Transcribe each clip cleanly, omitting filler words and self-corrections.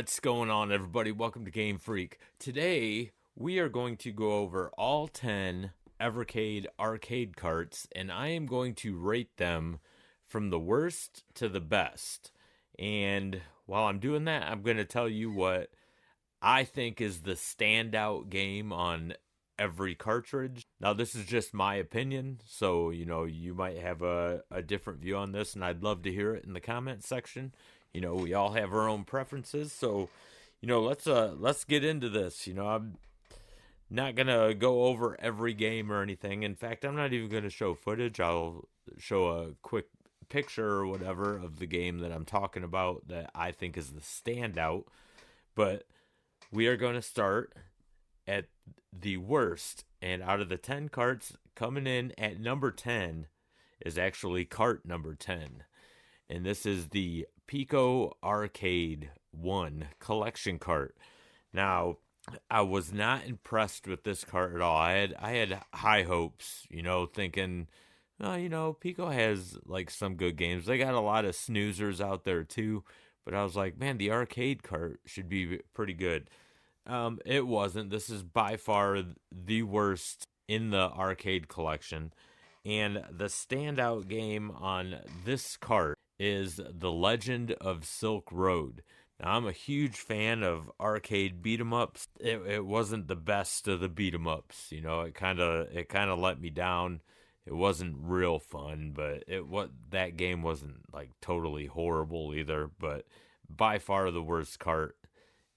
What's going on, everybody? Welcome to GameFreak. Today, we are going to go over all 10 Evercade Arcade carts, and I am going to rate them from the worst to the best. And while I'm doing that, I'm going to tell you what I think is the standout game on every cartridge. Now, this is just my opinion, so, you might have a different view on this, and I'd love to hear it in the comment section. We all have our own preferences, so, let's get into this. I'm not going to go over every game or anything. In fact, I'm not even going to show footage. I'll show a quick picture or whatever of the game that I'm talking about that I think is the standout. But we are going to start at the worst, and out of the 10 carts, coming in at number 10 is actually cart number 10. And this is the Pico Arcade 1 collection cart. Now, I was not impressed with this cart at all. I had high hopes, thinking, Pico has like some good games. They got a lot of snoozers out there too, but I was like, man, the arcade cart should be pretty good. It wasn't. This is by far the worst in the arcade collection. And the standout game on this cart is The Legend of Silk Road. Now, I'm a huge fan of arcade beat-em-ups. It wasn't the best of the beat-em-ups. It kind of let me down. It wasn't real fun, but that game wasn't like totally horrible either. But by far the worst cart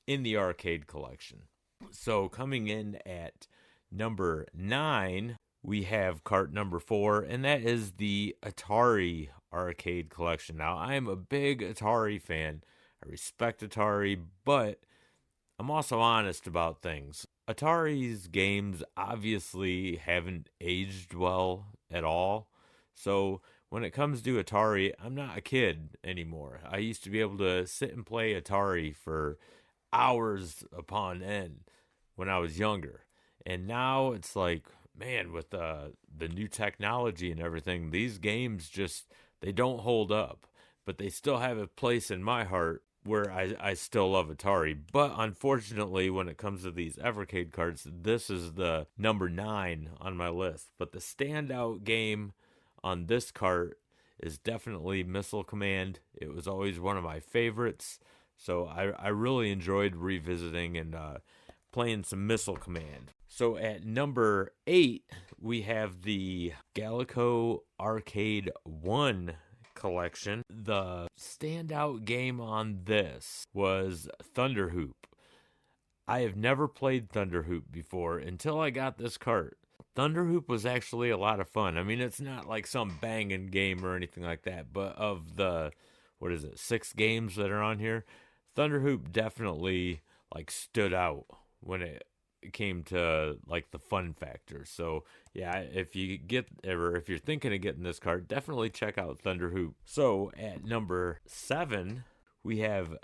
in the arcade collection. So coming in at number 9, we have cart number 4, and that is the Atari Arcade Collection. Now, I am a big Atari fan. I respect Atari, but I'm also honest about things. Atari's games obviously haven't aged well at all. So when it comes to Atari, I'm not a kid anymore. I used to be able to sit and play Atari for hours upon end when I was younger. And now it's like, man, with the new technology and everything, these games they don't hold up. But they still have a place in my heart where I still love Atari. But unfortunately, when it comes to these Evercade cards, this is the number 9 on my list. But the standout game on this cart is definitely Missile Command. It was always one of my favorites. So I really enjoyed revisiting and playing some Missile Command. So at number 8, we have the Galaco Arcade 1 collection. The standout game on this was Thunder Hoop. I have never played Thunder Hoop before until I got this cart. Thunder Hoop was actually a lot of fun. I mean, it's not like some banging game or anything like that, but of the, 6 games that are on here, Thunder Hoop definitely stood out when it came to the fun factor. So yeah, if you're thinking of getting this card, definitely check out Thunder Hoop. So at number 7, we have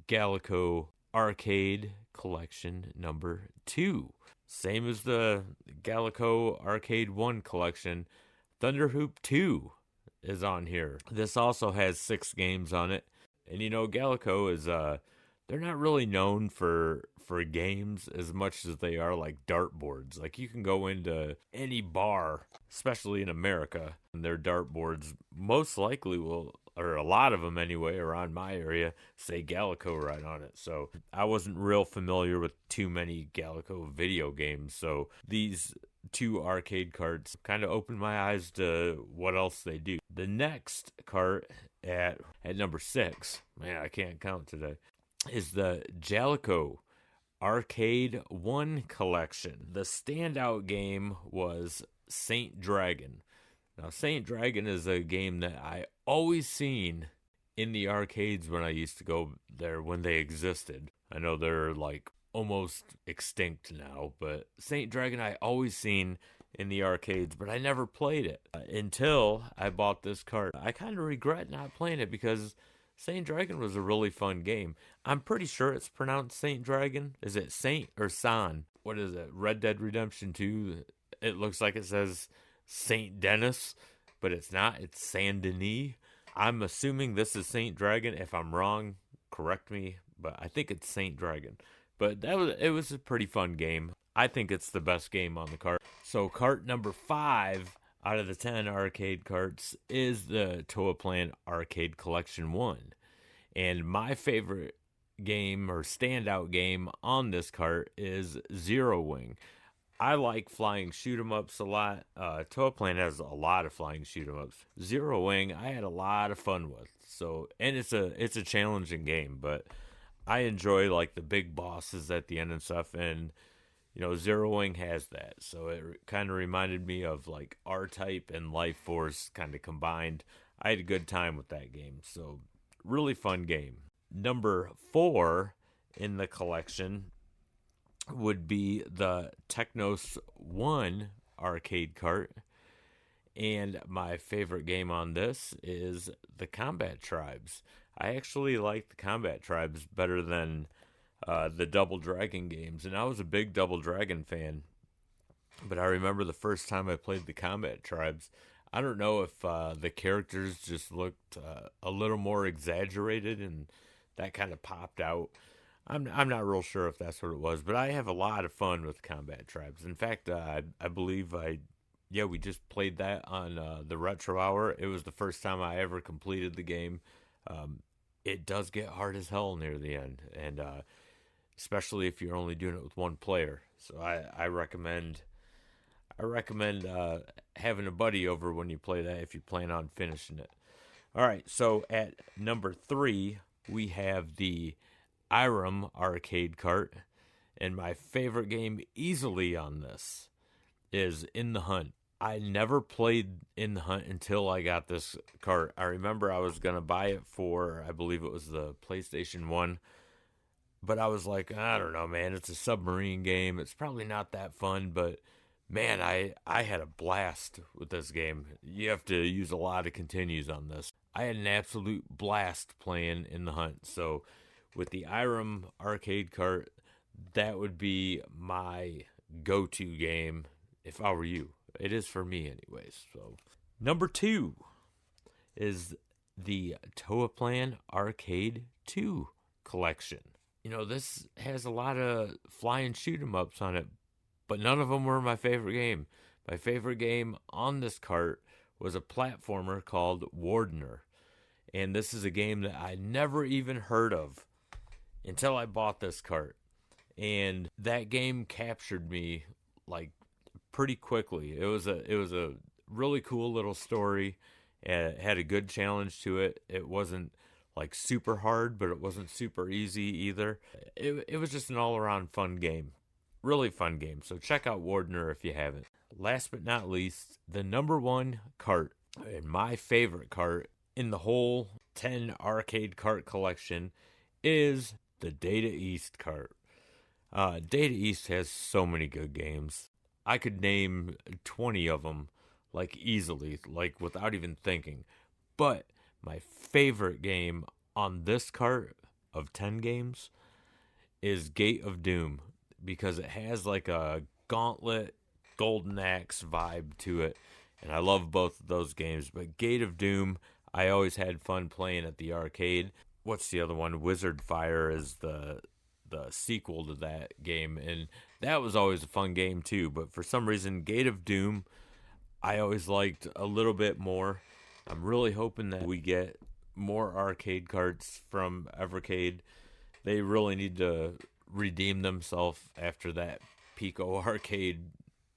Galaco Arcade Collection number 2. Same as the Galaco Arcade 1 collection, Thunder Hoop 2 is on here. This also has 6 games on it. And Galaco is they're not really known for games as much as they are like dartboards. Like, you can go into any bar, especially in America, and their dartboards most likely will, or a lot of them anyway, around my area, say Galaco right on it. So I wasn't real familiar with too many Galaco video games. So these 2 arcade carts kind of opened my eyes to what else they do. The next cart at number 6, man, I can't count today, is the Galaco Arcade 1 collection. The standout game was Saint Dragon. Now, Saint Dragon is a game that I always seen in the arcades when I used to go there when they existed. I know they're almost extinct now, but Saint Dragon I always seen in the arcades, but I never played it until I bought this cart. I kind of regret not playing it because Saint Dragon was a really fun game. I'm pretty sure it's pronounced Saint Dragon. Is it Saint or San? What is it? Red Dead Redemption 2? It looks like it says Saint Denis, but it's not. It's Saint Denis. I'm assuming this is Saint Dragon. If I'm wrong, correct me. but I think it's Saint Dragon. But it was a pretty fun game. I think it's the best game on the cart. So cart number 5 out of the 10 arcade carts is the Toaplan Arcade Collection 1. And my favorite game or standout game on this cart is Zero Wing. I like flying shoot 'em ups a lot. Toaplan has a lot of flying shoot 'em ups. Zero Wing I had a lot of fun with. So, and it's a challenging game, but I enjoy like the big bosses at the end and stuff, and you know, Zero Wing has that. So it kind of reminded me of like R-Type and Life Force kind of combined. I had a good time with that game. So really fun game. Number 4 in the collection would be the Tecos 1 arcade cart. And my favorite game on this is the Combat Tribes. I actually like the Combat Tribes better than the Double Dragon games. And I was a big Double Dragon fan. But I remember the first time I played the Combat Tribes, I don't know if the characters just looked a little more exaggerated and that kind of popped out. I'm not real sure if that's what it was, but I have a lot of fun with Combat Tribes. In fact, I believe we just played that on the Retro Hour. It was the first time I ever completed the game. It does get hard as hell near the end, and especially if you're only doing it with one player. So I recommend having a buddy over when you play that if you plan on finishing it. All right, so at number 3, we have the Irem arcade cart, and my favorite game easily on this is In the Hunt. I never played In the Hunt until I got this cart. I remember I was going to buy it for, I believe it was the PlayStation 1, but I was like, I don't know, man, it's a submarine game. It's probably not that fun, but man, I had a blast with this game. You have to use a lot of continues on this. I had an absolute blast playing In the Hunt. So with the Irem arcade cart, that would be my go-to game if I were you. It is for me anyways. So number 2 is the Toaplan Arcade 2 collection. You know, this has a lot of flying shoot 'em ups on it, but none of them were my favorite game. My favorite game on this cart was a platformer called Wardener. And this is a game that I never even heard of until I bought this cart. And that game captured me like pretty quickly. It was a really cool little story. It had a good challenge to it. It wasn't like super hard, but it wasn't super easy either. It was just an all-around fun game. Really fun game. So check out Wardener if you haven't. Last but not least, the number 1 cart, and my favorite cart in the whole 10 arcade cart collection, is the Data East cart. Data East has so many good games. I could name 20 of them, like easily, like without even thinking. But my favorite game on this cart of 10 games is Gate of Doom, because it has like a Gauntlet, Golden Axe vibe to it. And I love both of those games. But Gate of Doom, I always had fun playing at the arcade. What's the other one? Wizard Fire is the sequel to that game, and that was always a fun game too. But for some reason, Gate of Doom I always liked a little bit more. I'm really hoping that we get more arcade carts from Evercade. They really need to redeem themselves after that Pico Arcade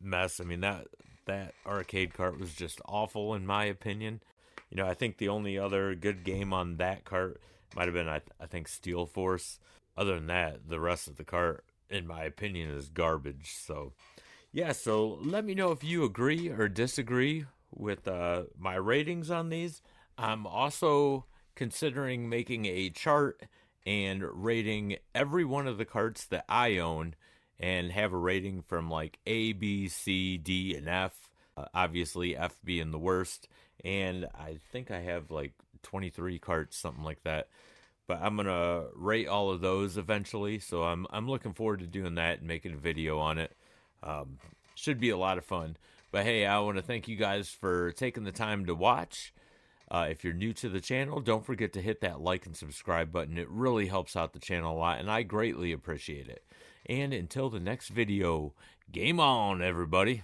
mess. I mean, that arcade cart was just awful in my opinion. You know, I think the only other good game on that cart might have been, I think, Steel Force. Other than that, the rest of the cart, in my opinion, is garbage. So, yeah, so let me know if you agree or disagree with my ratings on these. I'm also considering making a chart and rating every one of the carts that I own and have a rating from like A, B, C, D, and F. Obviously, F being the worst. And I think I have like 23 carts, something like that. But I'm going to rate all of those eventually. So I'm looking forward to doing that and making a video on it. Should be a lot of fun. But hey, I want to thank you guys for taking the time to watch. If you're new to the channel, don't forget to hit that like and subscribe button. It really helps out the channel a lot, and I greatly appreciate it. And until the next video, game on, everybody.